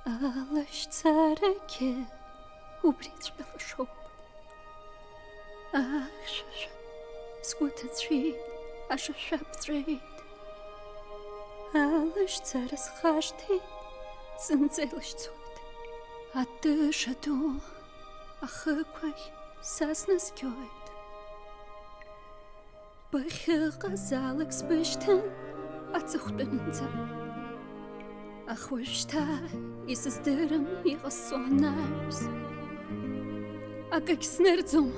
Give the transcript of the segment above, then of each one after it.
Alıştırıki ubrit belşop Aşaşa Skutatri Aşaşaptri Alıştırız haşti Zınzelıştut Atışadu Ахыквай сасназгёйт Бахьыҟазаалак сбышьҭан аҵыхәтәанынӡа Аха уажәшьҭа исыздырам иҟасҵо анаҩс Акагь снырӡом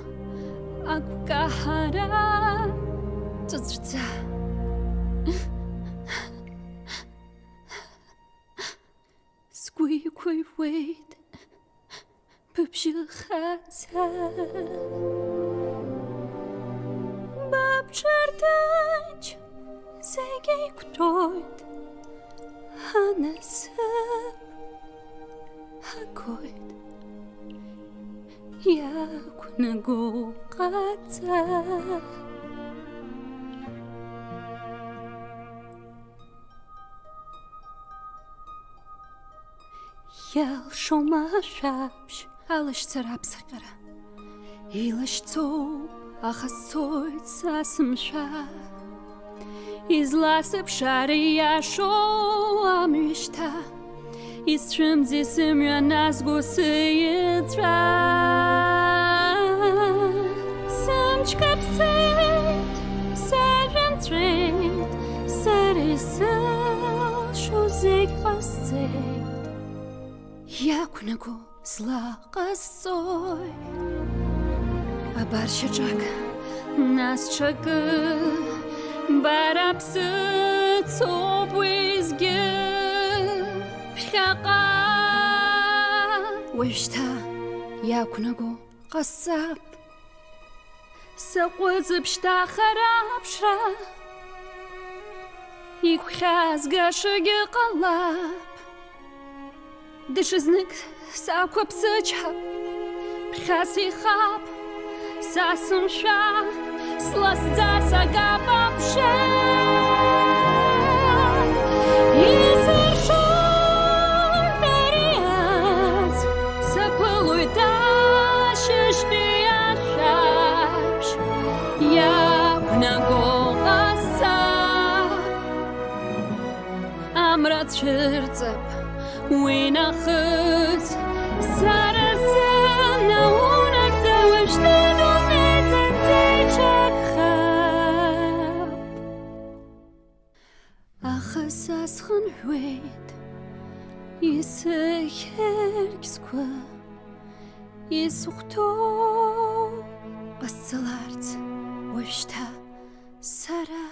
агәкаҳара ҵәыҵәӡа Сгәы иқәыҩуеит Быбжьыхаӡа Бабџьардаџь зегь еиқәтәоит Анасыԥ агоит Иақәнаго ҟаҵа Иалшом ашәаԥшь Алашьцара аԥсаҟьара Илашьцоуп, аха сцоит са сымшәа Изласыԥшаара ииашоу амҩашьҭа Исцәымӡи сымҩа назго сыҩыҵәа Сымч каԥсеит, сажәа нҵәеит Сара исылшо зегь ҟасҵеит Иақәнаго злаҟасҵои Абар шьаҿак, нас ҽакы Бара ԥсыцоуп уеизгьы Ԥхьаҟа Уажәшьҭа иақәнаго ҟасҵап Саҟәыҵып шьҭа хара аԥшра Игәхьаазгашагьы ҟалап Даҽазнык сақәыԥсычҳап Ԥхьа сеихап Са сымшәа Сласӡар сагап аԥша Исыршоит ариац Саԥылоит ашьыжьтәи ашәаԥшь Иақәнаго ҟасҵап Амра цәырҵып Уи нахыс Сара сынаунагӡа Уажәшьҭа дунеизынӡа Аха са схынҳәуеит Исыхьыргь сгәы Исыхәҭоу ҟасҵаларц Уажәшьҭа сара